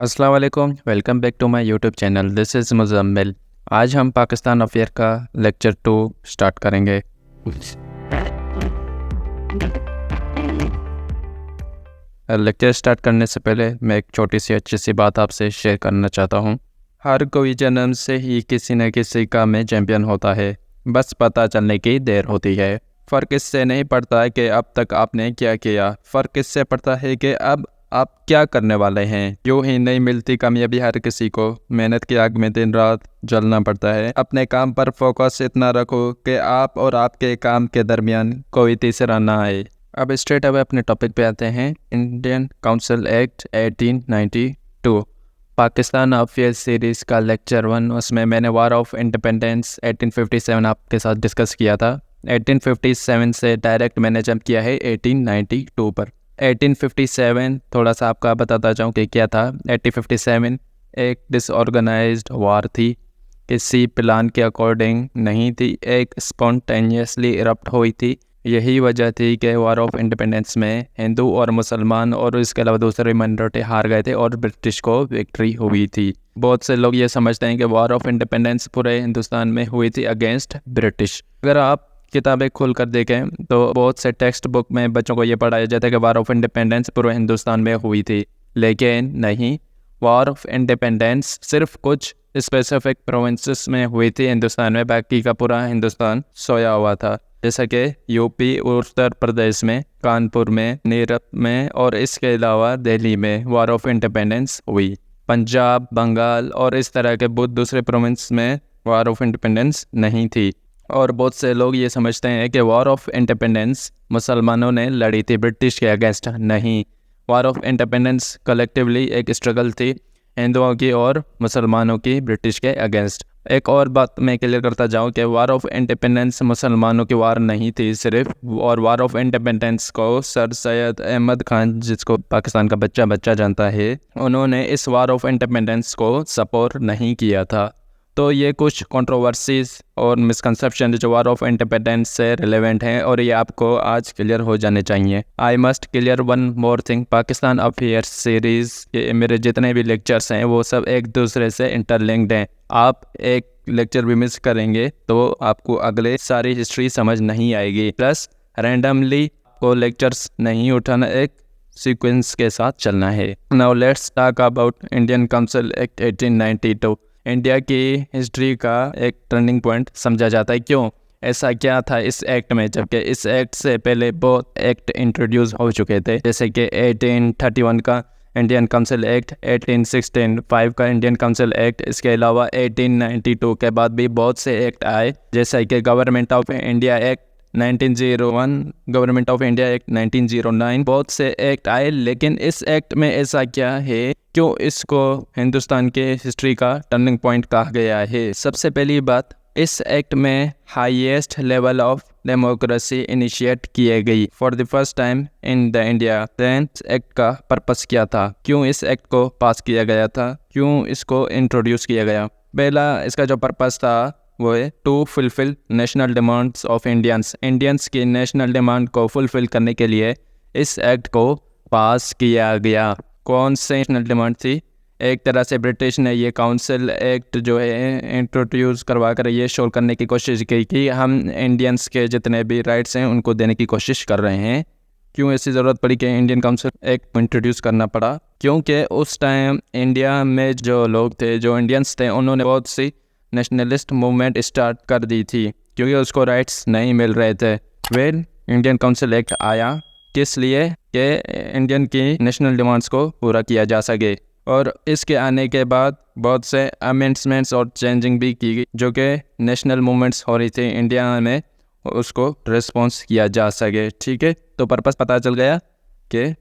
अस्सलाम वालेकुम, welcome back to my YouTube channel. This is Muzammil. आज हम पाकिस्तान अफेयर का लेक्चर 2 स्टार्ट करेंगे। लेक्चर स्टार्ट करने से पहले मैं एक छोटी सी अच्छी सी बात आपसे शेयर करना चाहता हूँ। हर कोई जन्म से ही किसी न किसी काम में चैम्पियन होता है, बस पता चलने की देर होती है। फ़र्क इससे नहीं पड़ता है कि अब तक आपने क्या किया, फ़र्क इससे पड़ता है कि अब आप क्या करने वाले हैं। यूँ ही नहीं मिलती कामयाबी हर किसी को, मेहनत की आग में दिन रात जलना पड़ता है। अपने काम पर फोकस इतना रखो कि आप और आपके काम के दरमियान कोई तीसरा ना आए। अब स्ट्रेट अवे अपने टॉपिक पे आते हैं। Indian council act 1892, Pakistan affair series का लेक्चर 1। उसमें मैंने वार ऑफ इंडिपेंडेंस 1857 आपके साथ डिस्कस किया था। 1857 से डायरेक्ट मैंने जंप किया है 1892 पर। 1857 थोड़ा सा आपका बताता जाऊँ कि क्या था। 1857 एक डिसऑर्गेनाइज्ड वार थी, किसी प्लान के अकॉर्डिंग नहीं थी, एक स्पॉन्टेनियसली इरप्ट हुई थी। यही वजह थी कि वार ऑफ इंडिपेंडेंस में हिंदू और मुसलमान और इसके अलावा दूसरे माइनॉरिटी हार गए थे और ब्रिटिश को विक्ट्री हुई थी। बहुत से लोग ये समझते हैं कि वार ऑफ इंडिपेंडेंस पूरे हिंदुस्तान में हुई थी अगेंस्ट ब्रिटिश। अगर आप किताबें खोल कर देखें तो बहुत से टेक्स्ट बुक में बच्चों को ये पढ़ाया जाता है कि वार ऑफ इंडिपेंडेंस पूरे हिंदुस्तान में हुई थी, लेकिन नहीं। वार ऑफ इंडिपेंडेंस सिर्फ कुछ स्पेसिफिक प्रोविंसेस में हुई थी हिंदुस्तान में, बाकी का पूरा हिंदुस्तान सोया हुआ था। जैसा कि यूपी, उत्तर प्रदेश में, कानपुर में, नीरत में और इसके अलावा दिल्ली में वार ऑफ इंडिपेंडेंस हुई। पंजाब, बंगाल और इस तरह के बहुत दूसरे प्रोविंस में वार ऑफ इंडिपेंडेंस नहीं थी। और बहुत से लोग ये समझते हैं कि वार ऑफ इंडिपेंडेंस मुसलमानों ने लड़ी थी, ब्रिटिश के अगेंस्ट नहीं। वार ऑफ इंडिपेंडेंस कलेक्टिवली एक स्ट्रगल थी हिंदुओं की और मुसलमानों की ब्रिटिश के अगेंस्ट। एक और बात मैं क्लियर करता जाऊं कि वार ऑफ इंडिपेंडेंस मुसलमानों की वार नहीं थी सिर्फ, और वार ऑफ इंडिपेंडेंस को सर सैयद अहमद खान, जिसको पाकिस्तान का बच्चा बच्चा जानता है, उन्होंने इस वार ऑफ इंडिपेंडेंस को सपोर्ट नहीं किया था। तो ये कुछ कंट्रोवर्सीज और मिसकंसेप्शन जो वार ऑफ इंडिपेंडेंस से रिलेवेंट हैं और ये आपको आज क्लियर हो जाने चाहिए। I must clear one more thing, Pakistan affair series के मेरे जितने भी लेक्चर्स हैं वो सब एक दूसरे से इंटरलिंक्ड हैं। आप एक लेक्चर भी मिस करेंगे तो आपको अगले सारी हिस्ट्री समझ नहीं आएगी। प्लस रैंडमली को लेक्चर्स नहीं उठाना, एक सीक्वेंस के साथ चलना है। Now let's talk about Indian council act 1892। India की हिस्ट्री का एक टर्निंग पॉइंट समझा जाता है। क्यों? ऐसा क्या था इस एक्ट में, जबकि इस एक्ट से पहले बहुत एक्ट इंट्रोड्यूस हो चुके थे, जैसे कि 1831 का इंडियन काउंसिल एक्ट, 1865 का इंडियन काउंसिल एक्ट, इसके अलावा 1892 के बाद भी बहुत से एक्ट आए, जैसे कि government of India act 1901, government of India act 1909, बहुत से एक्ट आए। लेकिन इस एक्ट में ऐसा क्या है, क्यों इसको हिंदुस्तान के हिस्ट्री का टर्निंग पॉइंट कहा गया है? सबसे पहली बात, इस एक्ट में highest level of democracy initiate किए गई for the first time in the India. Tenth act का पर्पस क्या था? क्यों इस एक्ट को पास किया गया था? क्यों इसको इंट्रोड्यूस किया गया? पहला इसका जो पर्पस था वो है to fulfil national demands of Indians की नेशनल डिमांड को फुलफिल करने के लिए इस एक्ट को पास किया गया। कौन से नेशनल डिमांड थी? एक तरह से ब्रिटिश ने ये काउंसिल एक्ट जो है इंट्रोड्यूस करवा कर ये शो करने की कोशिश की कि हम इंडियंस के जितने भी राइट्स हैं उनको देने की कोशिश कर रहे हैं। क्यों ऐसी ज़रूरत पड़ी कि इंडियन काउंसिल एक्ट इंट्रोड्यूस करना पड़ा? क्योंकि उस टाइम इंडिया में जो लोग थे, जो इंडियंस थे, उन्होंने बहुत सी नेशनलिस्ट मूवमेंट स्टार्ट कर दी थी क्योंकि उसको राइट्स नहीं मिल रहे थे। फिर इंडियन काउंसिल एक्ट आया, किस लिए? कि इंडियन की नेशनल डिमांड्स को पूरा किया जा सके। और इसके आने के बाद बहुत से अमेंडमेंट्स और चेंजिंग भी की गई, जो कि नेशनल मूवमेंट्स हो रही थी इंडिया में, उसको रिस्पॉन्स किया जा सके। ठीक है, तो पर्पस पता चल गया कि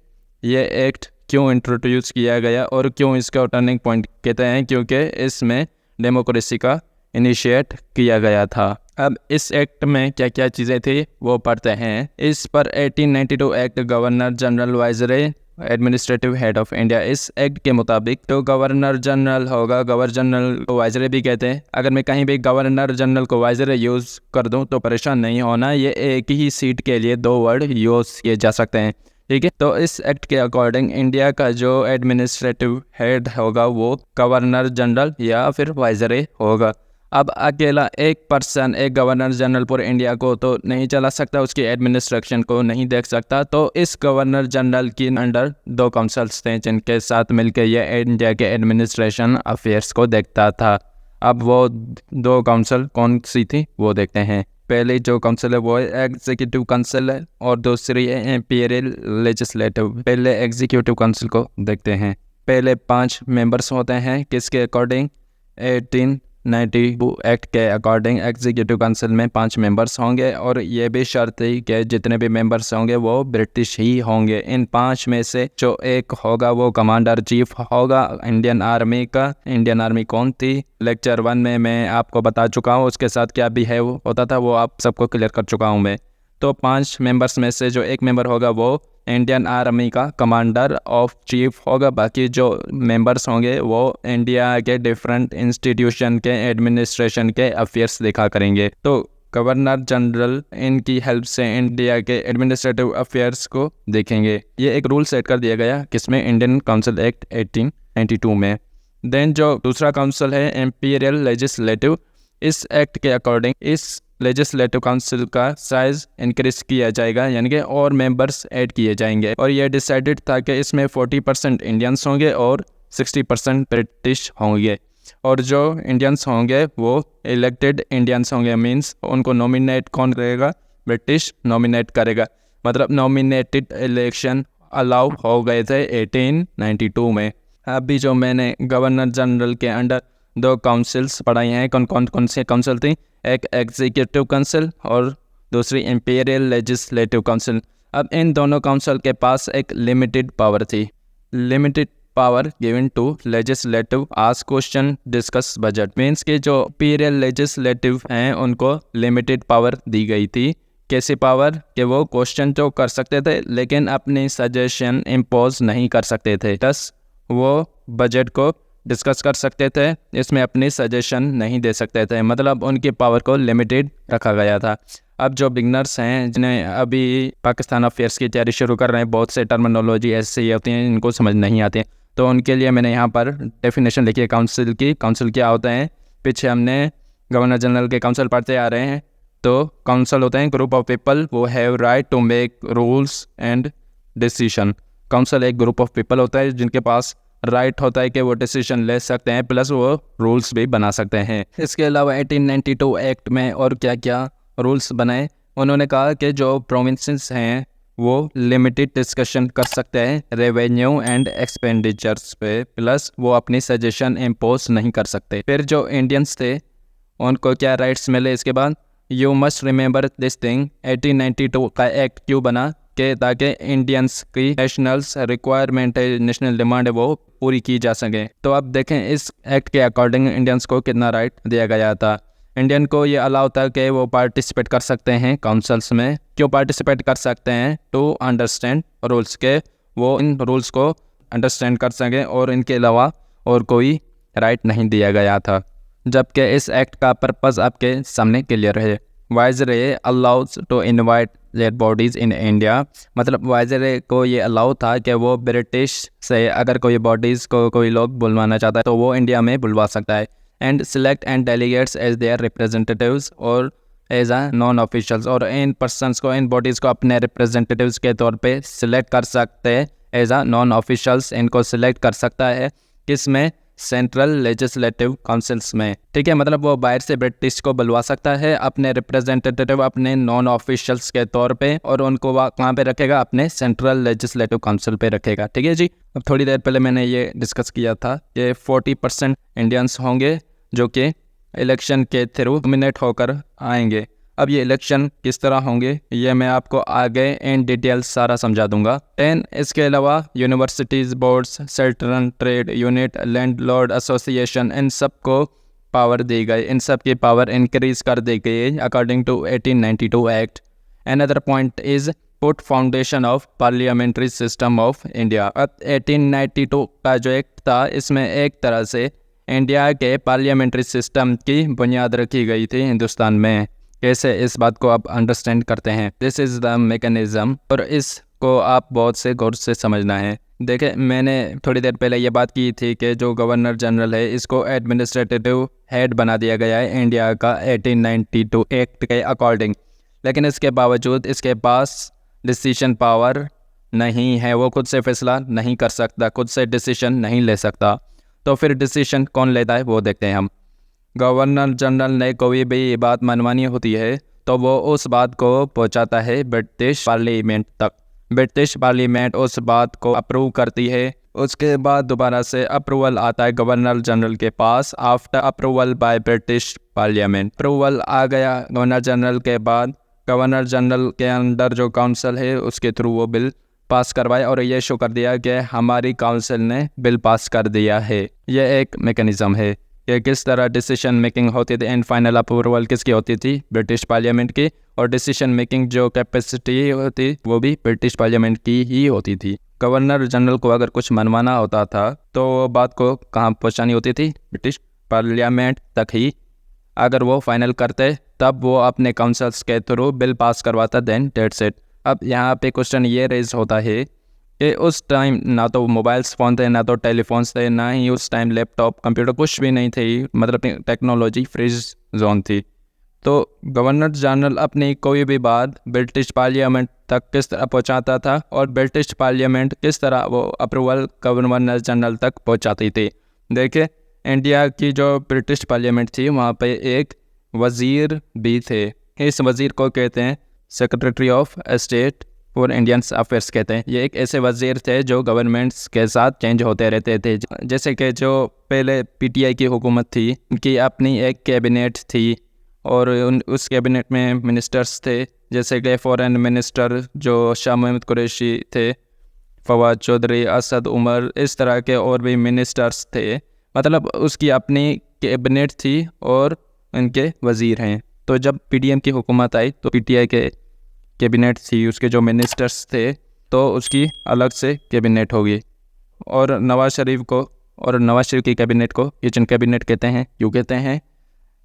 ये एक्ट क्यों इंट्रोड्यूस किया गया और क्यों इसका टर्निंग पॉइंट कहते हैं, क्योंकि इसमें डेमोक्रेसी का इनिशिएट किया गया था। अब इस एक्ट में क्या क्या चीज़ें थी वो पढ़ते हैं। इस पर 1892 act governor general viceroy administrative head of India. इस एक्ट के मुताबिक जो गवर्नर जनरल होगा, गवर्नर जनरल को वाइसरे भी कहते हैं। अगर मैं कहीं भी गवर्नर जनरल को वाइसरे यूज़ कर दूं तो परेशान नहीं होना, ये एक ही सीट के लिए दो वर्ड यूज़ किए जा सकते हैं। ठीक है। तो इस एक्ट के अकॉर्डिंग इंडिया का जो एडमिनिस्ट्रेटिव हेड होगा वो गवर्नर जनरल या फिर वाइसरॉय होगा। अब अकेला एक पर्सन, एक गवर्नर जनरल पूरे इंडिया को तो नहीं चला सकता, उसकी एडमिनिस्ट्रेशन को नहीं देख सकता। तो इस गवर्नर जनरल की अंडर 2 काउंसिल्स थे जिनके साथ मिलकर यह इंडिया के एडमिनिस्ट्रेशन अफेयर्स को देखता था। अब वो 2 काउंसिल कौन सी थी वो देखते हैं। पहले जो काउंसिल है वो एग्जीक्यूटिव काउंसिल है और दूसरी है इंपीरियल लेजिस्लेटिव। पहले एग्जीक्यूटिव काउंसिल को देखते हैं। पहले 5 मेंबर्स होते हैं, किसके अकॉर्डिंग 1892 एक्ट के अकॉर्डिंग एग्जीक्यूटिव काउंसिल में 5 मेंबर्स होंगे और ये भी शर्त है कि जितने भी मेंबर्स होंगे वो ब्रिटिश ही होंगे। इन 5 में से जो एक होगा वो कमांडर चीफ होगा इंडियन आर्मी का। इंडियन आर्मी कौन थी लेक्चर 1 में मैं आपको बता चुका हूँ, उसके साथ क्या भी है वो होता था वो आप सबको क्लियर कर चुका हूँ मैं। तो 5 मेंबर्स में से जो एक मेंबर होगा वो इंडियन आर्मी का कमांडर ऑफ चीफ होगा। बाकी जो मेंबर्स होंगे वो इंडिया के डिफरेंट इंस्टीट्यूशन के एडमिनिस्ट्रेशन के अफेयर्स देखा करेंगे। तो गवर्नर जनरल इनकी हेल्प से इंडिया के एडमिनिस्ट्रेटिव अफेयर्स को देखेंगे। ये एक रूल सेट कर दिया गया किसमें, इंडियन काउंसिल एक्ट 1892 में। देन जो दूसरा काउंसिल है इंपीरियल लेजिस्लेटिव, इस एक्ट के अकॉर्डिंग इस लेजिस्लेटिव काउंसिल का साइज इंक्रीज किया जाएगा, यानी कि और मेंबर्स ऐड किए जाएंगे। और यह डिसाइडेड था कि इसमें 40% इंडियंस होंगे और 60% ब्रिटिश होंगे। और जो इंडियंस होंगे वो इलेक्टेड इंडियंस होंगे, मींस उनको नॉमिनेट कौन करेगा, ब्रिटिश नॉमिनेट करेगा। मतलब नॉमिनेटेड इलेक्शन अलाउ हो गए थे 1892 में। अभी जो मैंने गवर्नर जनरल के अंडर 2 काउंसिल्स पढ़ाई हैं, कौन से काउंसिल थी, एक एग्जीक्यूटिव काउंसिल और दूसरी इंपीरियल लेजिस्लेटिव काउंसिल। अब इन दोनों काउंसिल के पास एक लिमिटेड पावर थी। Limited power given to legislative ask question discuss budget, means कि जो इंपीरियल लेजिस्लेटिव हैं उनको लिमिटेड पावर दी गई थी। कैसी पावर कि वो क्वेश्चन तो कर सकते थे लेकिन अपनी सजेशन इम्पोज नहीं कर सकते थे। बस वो बजट को डिस्कस कर सकते थे, इसमें अपनी सजेशन नहीं दे सकते थे। मतलब उनकी पावर को लिमिटेड रखा गया था। अब जो बिगनर्स हैं जिन्हें अभी पाकिस्तान अफेयर्स की तैयारी शुरू कर रहे हैं, बहुत से टर्मिनोलॉजी ऐसी होती हैं इनको समझ नहीं आती हैं, तो उनके लिए मैंने यहाँ पर डेफिनेशन लिखी है काउंसिल की। काउंसिल क्या होता है, पीछे हमने गवर्नर जनरल के काउंसिल पढ़ते आ रहे हैं। तो काउंसिल होते हैं ग्रुप ऑफ पीपल वो have right to make rules and decision. Council एक ग्रुप ऑफ पीपल होता है जिनके पास राइट होता है कि वो डिसीजन ले सकते हैं, प्लस वो रूल्स भी बना सकते हैं। इसके अलावा 1892 एक्ट में और क्या क्या रूल्स बनाए, उन्होंने कहा कि जो प्रोविंसेस हैं वो लिमिटेड डिस्कशन कर सकते हैं रेवेन्यू एंड एक्सपेंडिचर्स पे, प्लस वो अपनी सजेशन इम्पोज नहीं कर सकते। फिर जो इंडियंस थे उनको क्या राइट्स मिले इसके बाद, you must remember this thing, 1892 का एक्ट क्यों बना कि ताकि इंडियंस की नेशनल्स रिक्वायरमेंट है, नेशनल डिमांड है, वो पूरी की जा सके। तो अब देखें इस एक्ट के अकॉर्डिंग इंडियंस को कितना राइट दिया गया था। इंडियन को ये अलाउ था कि वो पार्टिसिपेट कर सकते हैं काउंसिल्स में। क्यों पार्टिसिपेट कर सकते हैं, टू अंडरस्टैंड रूल्स के, वो इन रूल्स को अंडरस्टैंड कर सकें और इनके अलावा और कोई राइट नहीं दिया गया था। जबकि इस एक्ट का पर्पस आपके सामने क्लियर है। Viceroy allows to invite dead bodies in India, मतलब वाइसरॉय को ये अलाउ था कि वो ब्रिटिश से अगर कोई बॉडीज़ को कोई लोग बुलवाना चाहता है तो वो इंडिया में बुलवा सकता है। And select and delegates as their representatives or as a non officials, और इन पर्सनस को, इन बॉडीज़ को अपने रिप्रेजेंटेटिव्स के तौर पे सिलेक्ट कर सकते हैं एज अ नॉन ऑफिशियल्स। इनको सिलेक्ट कर सकता है किसमें, सेंट्रल लेजिस्लेटिव काउंसिल्स में। ठीक है, मतलब वो बाहर से ब्रिटिश को बुलवा सकता है अपने रिप्रेजेंटेटिव, अपने नॉन ऑफिशियल्स के तौर पे, और उनको कहाँ पे रखेगा, अपने सेंट्रल लेजिस्लेटिव काउंसिल पे रखेगा। ठीक है जी। अब थोड़ी देर पहले मैंने ये डिस्कस किया था कि 40% इंडियंस होंगे जो कि इलेक्शन के थ्रू नॉमिनेट होकर आएंगे। अब ये इलेक्शन किस तरह होंगे ये मैं आपको आगे इन डिटेल सारा समझा दूंगा। 10 इसके अलावा universities, boards, certain trade unit, landlord association, इन सब को पावर दी गई, इन सब की पावर इंक्रीज कर दी गई according to 1892 act. Another point is put foundation of parliamentary system of India. अब 1892 का जो एक्ट था इसमें एक तरह से इंडिया के पार्लियामेंट्री सिस्टम की बुनियाद रखी गई थी हिंदुस्तान में। कैसे, इस बात को आप अंडरस्टैंड करते हैं। दिस इज़ द मैकेनिज़्म, और इस को आप बहुत से गौर से समझना है। देखिए, मैंने थोड़ी देर पहले ये बात की थी कि जो गवर्नर जनरल है इसको एडमिनिस्ट्रेटिव हेड बना दिया गया है इंडिया का 1892 एक्ट के अकॉर्डिंग, लेकिन इसके बावजूद इसके पास डिसीजन पावर नहीं है, वो खुद से फैसला नहीं कर सकता, खुद से डिसीजन नहीं ले सकता। तो फिर डिसीजन कौन लेता है वो देखते हैं हम। गवर्नर जनरल ने कोई भी बात मनवानी होती है तो वो उस बात को पहुंचाता है ब्रिटिश पार्लियामेंट तक। ब्रिटिश पार्लियामेंट उस बात को अप्रूव करती है, उसके बाद दोबारा से अप्रूवल आता है गवर्नर जनरल के पास। After approval by British parliament, approval आ गया गवर्नर जनरल के बाद, गवर्नर जनरल के अंडर जो काउंसिल है उसके थ्रू वो बिल पास करवाए और ये शो कर दिया कि हमारी काउंसिल ने बिल पास कर दिया है। ये एक मैकेनिज़्म है कि किस तरह डिसीजन मेकिंग होती थी एंड फाइनल अप्रूवल किसकी होती थी, ब्रिटिश पार्लियामेंट की, और डिसीजन मेकिंग जो कैपेसिटी होती वो भी ब्रिटिश पार्लियामेंट की ही होती थी। गवर्नर जनरल को अगर कुछ मनवाना होता था तो बात को कहाँ पहुँचानी होती थी, ब्रिटिश पार्लियामेंट तक ही। अगर वो फाइनल करते तब वो अपने काउंसिल्स के थ्रू बिल पास करवाता, देन डेट्स इट। अब यहाँ पे क्वेश्चन ये रेज होता है कि उस टाइम ना तो मोबाइल्स फ़ोन थे, ना तो टेलीफोन्स थे, ना ही उस टाइम लैपटॉप कंप्यूटर कुछ भी नहीं थे, मतलब टेक्नोलॉजी फ्रीज जोन थी। तो गवर्नर जनरल अपनी कोई भी बात ब्रिटिश पार्लियामेंट तक किस तरह पहुंचाता था और ब्रिटिश पार्लियामेंट किस तरह वो अप्रूवल गवर्नर जनरल तक पहुंचाती थी। देखिए, इंडिया की जो ब्रिटिश पार्लियामेंट थी वहाँ पे एक वज़ीर भी थे। इस वज़ीर को कहते हैं secretary of state for Indian affairs कहते हैं। ये एक ऐसे वज़ीर थे जो गवर्नमेंट्स के साथ चेंज होते रहते थे। जैसे कि जो पहले पीटीआई की हुकूमत थी, उनकी अपनी एक कैबिनेट थी और उस कैबिनेट में मिनिस्टर्स थे, जैसे कि फॉरेन मिनिस्टर जो शाह महमूद कुरैशी थे, फवाद चौधरी, असद उमर, इस तरह के और भी मिनिस्टर्स थे। मतलब उसकी अपनी कैबिनेट थी और उनके वज़ीर हैं। तो जब पीडीएम की हुकूमत आई तो पीटीआई के कैबिनेट थी, उसके जो मिनिस्टर्स थे, तो उसकी अलग से कैबिनेट होगी। और नवाज़ शरीफ की कैबिनेट को किचन कैबिनेट कहते हैं। क्यों कहते हैं?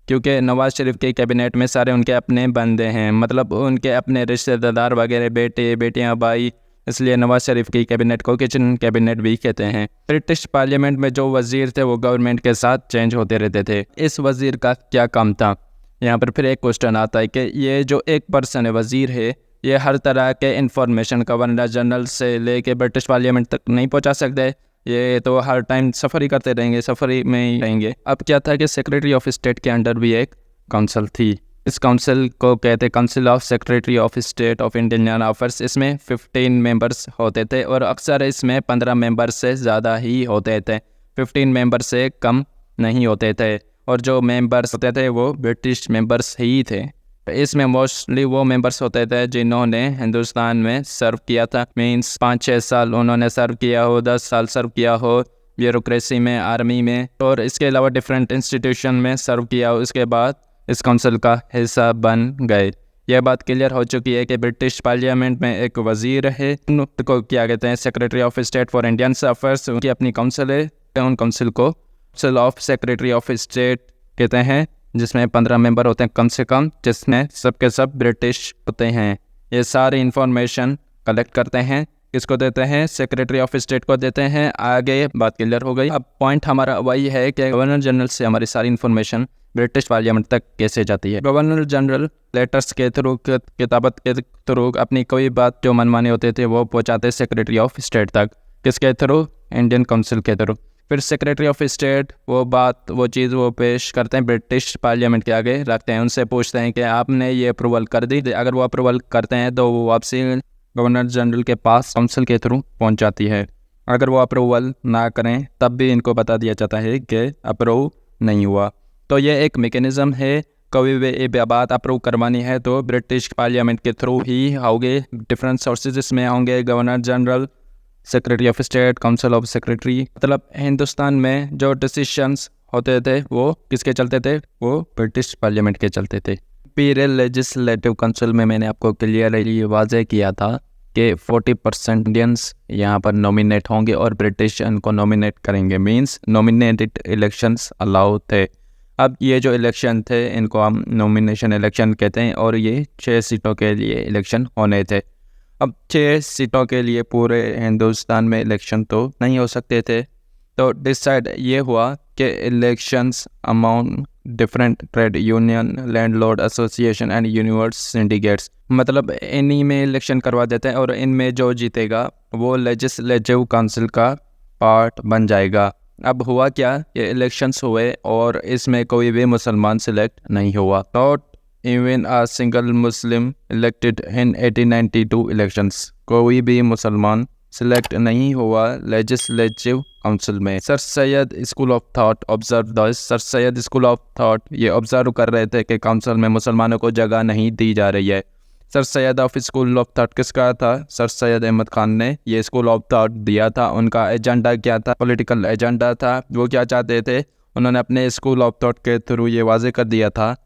क्योंकि नवाज़ शरीफ के कैबिनेट में सारे उनके अपने बंदे हैं, मतलब उनके अपने रिश्तेदार वगैरह, बेटे बेटियां, भाई, इसलिए नवाज़ शरीफ की कैबिनेट को किचन कैबिनेट भी कहते हैं। ब्रिटिश पार्लियामेंट में जो वज़ीर थे वो गवर्नमेंट के साथ चेंज होते रहते थे। इस वज़ीर का क्या काम था? यहाँ पर फिर एक क्वेश्चन आता है कि ये जो एक पर्सन है, वज़ीर है, ये हर तरह के इंफॉर्मेशन गवर्नर जनरल से लेके ब्रिटिश पार्लियामेंट तक नहीं पहुँचा सकते। ये तो हर टाइम सफ़र ही करते रहेंगे, सफ़र ही में ही रहेंगे। अब क्या था कि सेक्रेटरी ऑफ स्टेट के अंडर भी एक काउंसिल थी। इस काउंसिल को कहते council of secretary of state of Indian affairs. इसमें 15 मेंबर्स होते थे और अक्सर इसमें 15 मेंबर्स से ज़्यादा ही होते थे, 15 मेंबर्स से कम नहीं होते थे। और जो मेंबर्स होते थे वो ब्रिटिश मेंबर्स ही थे। इसमें मोस्टली वो मेंबर्स होते थे जिन्होंने हिंदुस्तान में सर्व किया था, मीन्स 5-6 साल उन्होंने सर्व किया हो, 10 साल सर्व किया हो ब्यूरोक्रेसी में, आर्मी में, और इसके अलावा डिफरेंट इंस्टीट्यूशन में सर्व किया हो। इसके बाद इस काउंसिल का हिस्सा बन गए। यह बात क्लियर हो चुकी है कि ब्रिटिश पार्लियामेंट में एक वज़ीर है, उनको क्या कहते हैं, secretary of state for Indian affairs. उनकी अपनी काउंसिल है, उन काउंसिल को council of secretary of state कहते हैं, जिसमें 15 मेंबर होते हैं कम से कम, जिसमें सबके सब ब्रिटिश होते हैं। ये सारी इंफॉर्मेशन कलेक्ट करते हैं, किसको देते हैं? सेक्रेटरी ऑफ स्टेट को देते हैं। आगे बात क्लियर हो गई। अब पॉइंट हमारा वही है कि गवर्नर जनरल से हमारी सारी इंफॉर्मेशन ब्रिटिश पार्लियामेंट तक कैसे जाती है। गवर्नर जनरल लेटर्स के थ्रू, किताबत के थ्रू अपनी कोई बात जो मनमाने होते थे वो पहुँचाते सेक्रेटरी ऑफ स्टेट तक। किसके थ्रू? इंडियन काउंसिल के थ्रू। फिर सेक्रेटरी ऑफ स्टेट वो चीज़ पेश करते हैं, ब्रिटिश पार्लियामेंट के आगे रखते हैं, उनसे पूछते हैं कि आपने ये अप्रूवल कर दी। अगर वो अप्रूवल करते हैं तो वो वापसी गवर्नर जनरल के पास काउंसिल के थ्रू पहुंच जाती है। अगर वो अप्रूवल ना करें तब भी इनको बता दिया जाता है कि अप्रूव नहीं हुआ। तो ये एक मैकेनिज़्म है, कोई भी बात अप्रूव करवानी है तो ब्रिटिश पार्लियामेंट के थ्रू ही होंगे। डिफरेंट सोर्सेज इसमें होंगे, governor general, secretary of state, council of secretary. मतलब हिंदुस्तान में जो डिसीशंस होते थे वो किसके चलते थे? वो ब्रिटिश पार्लियामेंट के चलते थे। इंपीरियल लेजिस्लेटिव काउंसिल में मैंने आपको क्लियरली वाज़ेह किया था कि 40% इंडियंस यहाँ पर नॉमिनेट होंगे और ब्रिटिश इनको नॉमिनेट करेंगे, मींस नॉमिनेटेड इलेक्शंस अलाउ थे। अब ये जो इलेक्शन थे इनको हम नॉमिनेशन इलेक्शन कहते हैं और ये 6 सीटों के लिए इलेक्शन होने थे। अब 6 सीटों के लिए पूरे हिंदुस्तान में इलेक्शन तो नहीं हो सकते थे, तो डिसाइड ये हुआ कि elections amount different trade union, landlord association and universe syndicates, मतलब इन्हीं में इलेक्शन करवा देते हैं और इनमें जो जीतेगा वो लेजिस्लेटिव काउंसिल का पार्ट बन जाएगा। अब हुआ क्या, ये इलेक्शंस हुए और इसमें कोई भी मुसलमान सिलेक्ट नहीं हुआ। Not even a single Muslim elected in 1892 elections, कोई भी मुसलमान सिलेक्ट नहीं हुआ लेजिस्लेटिव काउंसिल में। Sir Syed school of thought observe this, sir Syed school of thought ये ऑब्जर्व कर रहे थे कि काउंसिल में मुसलमानों को जगह नहीं दी जा रही है। Sir Syed of school of thought किसका था? सर सैयद अहमद खान ने ये स्कूल ऑफ थॉट दिया था। उनका एजेंडा क्या था? पॉलिटिकल एजेंडा था। वो क्या चाहते थे? उन्होंने अपने स्कूल ऑफ थॉट के थ्रू ये वाजे कर दिया था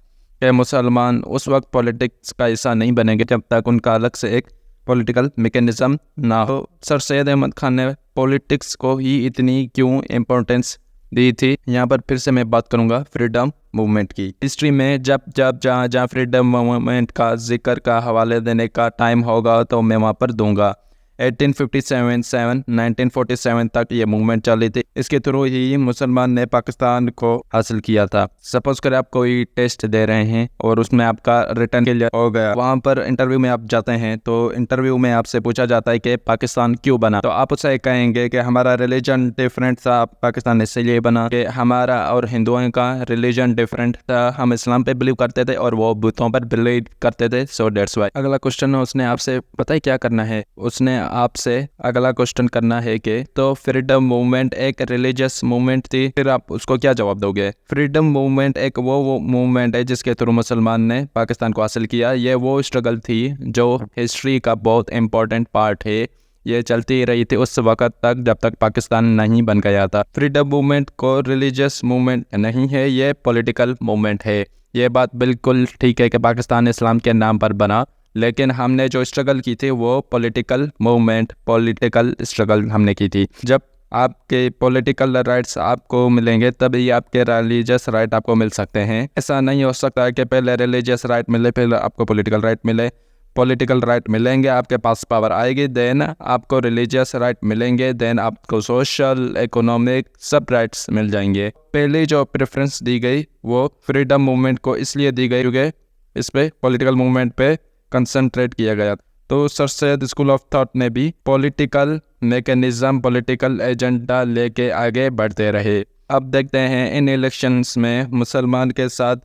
कि मुसलमान उस वक्त पॉलिटिक्स का हिस्सा नहीं बनेंगे जब तक उनका अलग से एक पॉलिटिकल मैकेनिज्म ना हो। सर सैयद अहमद खान ने पॉलिटिक्स को ही इतनी क्यों इम्पोर्टेंस दी थी? यहाँ पर फिर से मैं बात करूँगा फ्रीडम मूवमेंट की। हिस्ट्री में जब जहाँ फ्रीडम मूवमेंट का जिक्र का हवाले देने का टाइम होगा तो मैं वहाँ पर दूंगा। 1947 तक ये मूवमेंट चली थी। इसके थ्रू ही मुसलमान ने पाकिस्तान को हासिल किया था। सपोज करें आप कोई टेस्ट दे रहे हैं और उसमें आपका रिटर्न क्लियर हो गया, वहाँ पर इंटरव्यू में आप जाते हैं तो इंटरव्यू में आपसे पूछा जाता है कि पाकिस्तान क्यों बना, तो आप उससे कहेंगे कि हमारा रिलीजन डिफरेंट था, पाकिस्तान इसलिए बना, कि हमारा और हिंदुओं का रिलीजन डिफरेंट था, हम इस्लाम पे बिलीव करते थे और वो बुतों पर बिलीव करते थे, सो दैट्स व्हाई। अगला क्वेश्चन उसने आपसे पता है क्या करना है? उसने आपसे अगला क्वेश्चन करना है कि तो फ्रीडम मूवमेंट एक रिलीजियस मूवमेंट थी, फिर आप उसको क्या जवाब दोगे? फ्रीडम मूवमेंट एक वो मूवमेंट है जिसके थ्रू मुसलमान ने पाकिस्तान को हासिल किया। ये वो स्ट्रगल थी जो हिस्ट्री का बहुत इंपॉर्टेंट पार्ट है। ये चलती रही थी उस वक्त तक जब तक पाकिस्तान नहीं बन गया था। फ्रीडम मूवमेंट को रिलीजियस मूवमेंट नहीं है, ये पॉलिटिकल मूवमेंट है। ये बात बिल्कुल ठीक है कि पाकिस्तान इस्लाम के नाम पर बना, लेकिन हमने जो स्ट्रगल की थी वो पॉलिटिकल मूवमेंट, पॉलिटिकल स्ट्रगल हमने की थी। जब आपके पॉलिटिकल राइट्स आपको मिलेंगे तभी आपके रिलीजियस राइट आपको मिल सकते हैं। ऐसा नहीं हो सकता है कि पहले रिलीजियस राइट मिले फिर आपको पॉलिटिकल राइट मिले। पॉलिटिकल राइट मिलेंगे, आपके पास पावर आएगी, देन आपको रिलीजियस राइट मिलेंगे, देन आपको सोशल, इकोनॉमिक सब राइट्स मिल जाएंगे। पहले जो प्रेफरेंस दी गई वो फ्रीडम मूवमेंट को इसलिए दी गई क्योंकि इस पे पॉलिटिकल मूवमेंट पे कंसंट्रेट किया गया। तो sir Syed school of thought ने भी पॉलिटिकल मैकेनिज्म, पॉलिटिकल एजेंडा लेके आगे बढ़ते रहे। अब देखते हैं इन इलेक्शंस में मुसलमान के साथ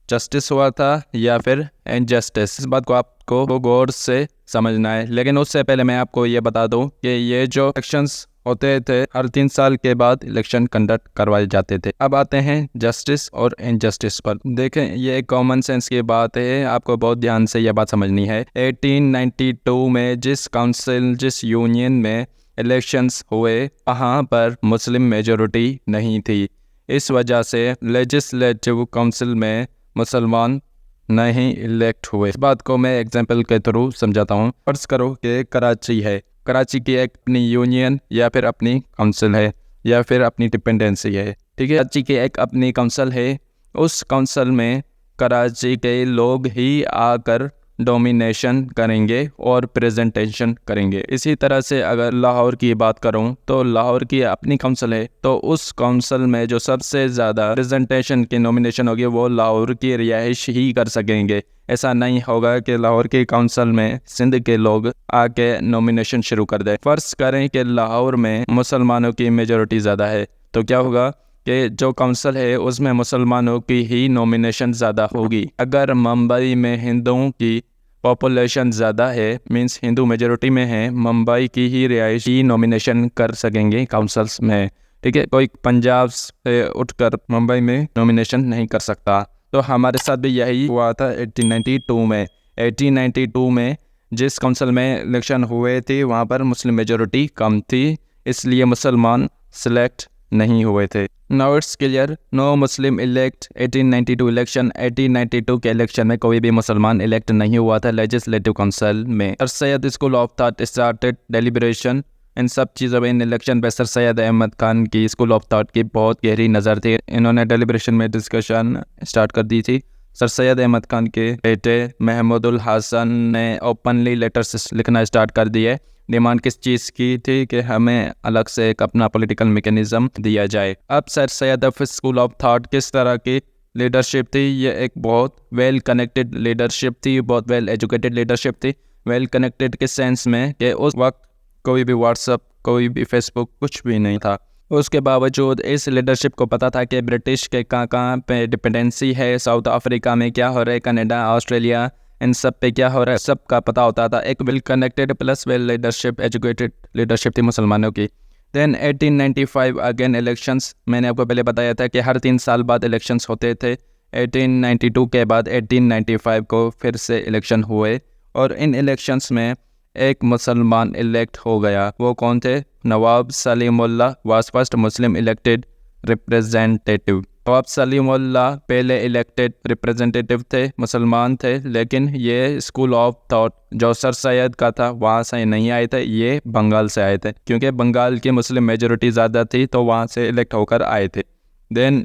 जस्टिस हुआ था या फिर इनजस्टिस। इस बात को आपको गौर से समझना है, लेकिन उससे पहले मैं आपको ये बता दूं कि ये जो इलेक्शंस होते थे हर 3 साल के बाद इलेक्शन कंडक्ट करवाए जाते थे। अब आते हैं जस्टिस और इनजस्टिस पर। देखें ये कॉमन सेंस की बात है, आपको बहुत ध्यान से यह बात समझनी है। 1892 में जिस काउंसिल, जिस यूनियन में इलेक्शंस हुए वहाँ पर मुस्लिम मेजॉरिटी नहीं थी। इस वजह से लेजिस्लेटिव काउंसिल में मुसलमान नहीं इलेक्ट हुए। इस बात को मैं एग्जाम्पल के थ्रू समझाता हूँ। फर्ज करो कि कराची है, कराची की एक अपनी यूनियन या फिर अपनी काउंसिल है या फिर अपनी डिपेंडेंसी है, ठीक है। कराची की एक अपनी काउंसिल है, उस काउंसिल में कराची के लोग ही आकर डोमिनेशन करेंगे और प्रेजेंटेशन करेंगे। इसी तरह से अगर लाहौर की बात करूं तो लाहौर की अपनी काउंसिल है, तो उस काउंसिल में जो सबसे ज़्यादा प्रेजेंटेशन की नॉमिनेशन होगी वो लाहौर की रिहाइश ही कर सकेंगे। ऐसा नहीं होगा कि लाहौर की काउंसिल में सिंध के लोग आके नॉमिनेशन शुरू कर दें। फ़र्ज़ करें कि लाहौर में मुसलमानों की मेजॉरिटी ज़्यादा है, तो क्या होगा कि जो काउंसिल है उसमें मुसलमानों की ही नॉमिनेशन ज़्यादा होगी। अगर मुंबई में हिंदुओं की पॉपुलेशन ज़्यादा है, मींस हिंदू मेजॉरिटी में है, मुंबई की ही रिहायशी नॉमिनेशन कर सकेंगे काउंसिल्स में, ठीक है। कोई पंजाब से उठकर मुंबई में नॉमिनेशन नहीं कर सकता। तो हमारे साथ भी यही हुआ था 1892 में। 1892 में जिस काउंसिल में इलेक्शन हुए थे वहाँ पर मुस्लिम मेजॉरिटी कम थी, इसलिए मुसलमान सिलेक्ट नहीं हुए थे। Now it's clear, no Muslim elect 1892 election. 1892 के इलेक्शन में कोई भी मुसलमान इलेक्ट नहीं हुआ था लेजिस्लेटिव काउंसिल में। Sir Syed school of thought started deliberation. इन सब चीज़ों में, इन इलेक्शन पे सर सैयद अहमद खान की स्कूल ऑफ थॉट की बहुत गहरी नज़र थी। इन्होंने डेलिब्रेशन में डिस्कशन स्टार्ट कर दी थी। सर सैयद अहमद खान के बेटे महमूदुल हसन ने ओपनली लेटर्स लिखना स्टार्ट कर दिए। डिमांड किस चीज़ की थी कि हमें अलग से एक अपना पॉलिटिकल मैकेनिज्म दिया जाए। अब sir Syed Hafeez school of thought किस तरह की लीडरशिप थी? ये एक बहुत वेल कनेक्टेड लीडरशिप थी, बहुत वेल एजुकेटेड लीडरशिप थी। वेल कनेक्टेड के सेंस में कि उस वक्त कोई भी व्हाट्सअप, कोई भी फेसबुक, कुछ भी नहीं था। उसके बावजूद इस लीडरशिप को पता था कि ब्रिटिश के कहाँ पे डिपेंडेंसी है, साउथ अफ्रीका में क्या हो रहा है, कनाडा, ऑस्ट्रेलिया, इन सब पे क्या हो रहा है, सब का पता होता था। एक well connected plus well leadership, educated leadership थी मुसलमानों की। Then 1895 again elections. मैंने आपको पहले बताया था कि हर 3 साल बाद इलेक्शंस होते थे। 1892 के बाद 1895 को फिर से इलेक्शन हुए और इन इलेक्शंस में एक मुसलमान इलेक्ट हो गया। वो कौन थे? नवाब Salimullah was first Muslim elected representative. नवाब सलीमुल्लाह पहले इलेक्टेड रिप्रेजेंटेटिव थे, मुसलमान थे, लेकिन ये स्कूल ऑफ थॉट जो सर सैयद का था वहाँ से नहीं आए थे, ये बंगाल से आए थे, क्योंकि बंगाल की मुस्लिम मेजॉरिटी ज़्यादा थी तो वहाँ से इलेक्ट होकर आए थे। देन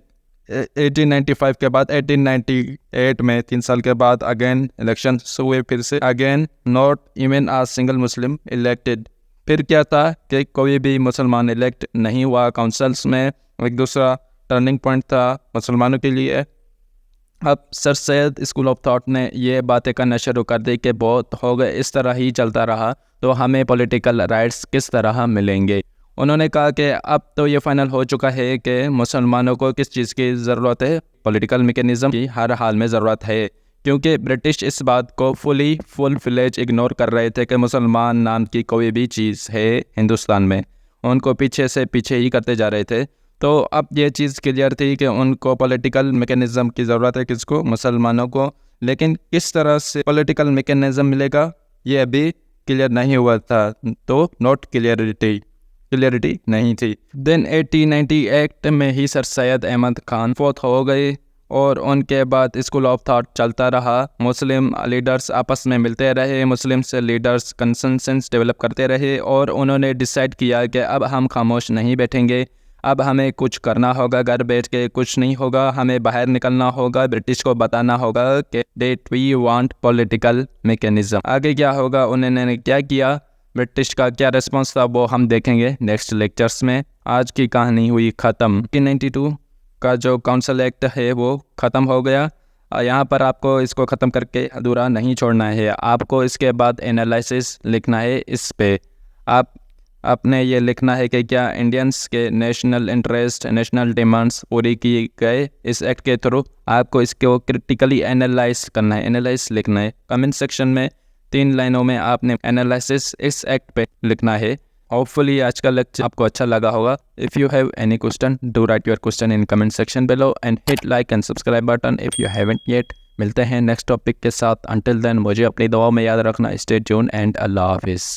1895 के बाद 1898 में 3 साल के बाद अगेन इलेक्शन हुए फिर से। Again not even a single Muslim elected. फिर क्या था कि कोई भी मुसलमान इलेक्ट नहीं हुआ काउंसिल्स में। एक दूसरा टर्निंग पॉइंट था मुसलमानों के लिए। अब sir Syed school of thought ने ये बातें करना शुरू कर दी कि बहुत हो गए, इस तरह ही चलता रहा तो हमें पॉलिटिकल राइट्स किस तरह मिलेंगे। उन्होंने कहा कि अब तो ये फाइनल हो चुका है कि मुसलमानों को किस चीज़ की ज़रूरत है, पॉलिटिकल मैकेनिज़्म की हर हाल में ज़रूरत है, क्योंकि ब्रिटिश इस बात को फुल फ्लेज इग्नोर कर रहे थे कि मुसलमान नाम की कोई भी चीज़ है हिंदुस्तान में। उनको पीछे ही करते जा रहे थे। तो अब ये चीज़ क्लियर थी कि उनको पॉलिटिकल मैकेनिज़्म की ज़रूरत है, किसको? मुसलमानों को। लेकिन किस तरह से पॉलिटिकल मैकेनिज़्म मिलेगा ये अभी क्लियर नहीं हुआ था, तो नॉट क्लियरिटी नहीं थी। देन 1898 में ही सर सैयद अहमद खान फोत हो गए और उनके बाद स्कूल ऑफ थॉट चलता रहा। मुस्लिम लीडर्स आपस में मिलते रहे, मुस्लिम से लीडर्स कंसेंसस डेवलप करते रहे और उन्होंने डिसाइड किया कि अब हम खामोश नहीं बैठेंगे, अब हमें कुछ करना होगा। घर बैठ के कुछ नहीं होगा, हमें बाहर निकलना होगा, ब्रिटिश को बताना होगा कि that we want political mechanism. आगे क्या होगा, उन्होंने क्या किया, ब्रिटिश का क्या रिस्पॉन्स था, वो हम देखेंगे नेक्स्ट लेक्चर्स में। आज की कहानी हुई ख़त्म। 1992 का जो काउंसिल एक्ट है वो ख़त्म हो गया। यहाँ पर आपको इसको ख़त्म करके अधूरा नहीं छोड़ना है, आपको इसके बाद एनालिसिस लिखना है। इस पे आपने ये लिखना है कि क्या इंडियंस के नेशनल इंटरेस्ट, नेशनल डिमांड्स पूरी की गए इस एक्ट के थ्रू। आपको इसको क्रिटिकली एनालाइज करना है, एनालाइज लिखना है। कमेंट सेक्शन में 3 लाइनों में आपने एनालिसिस इस एक्ट पे लिखना है। होपफुली आज का लेक्चर आपको अच्छा लगा होगा। If you have any question, do right your question in comment section below and hit like and subscribe button if you haven't yet. मिलते हैं नेक्स्ट टॉपिक के साथ। अंटिल देन मुझे अपनी दुआओं में याद रखना। स्टे ट्यून एंड अल्लाह हाफिज़।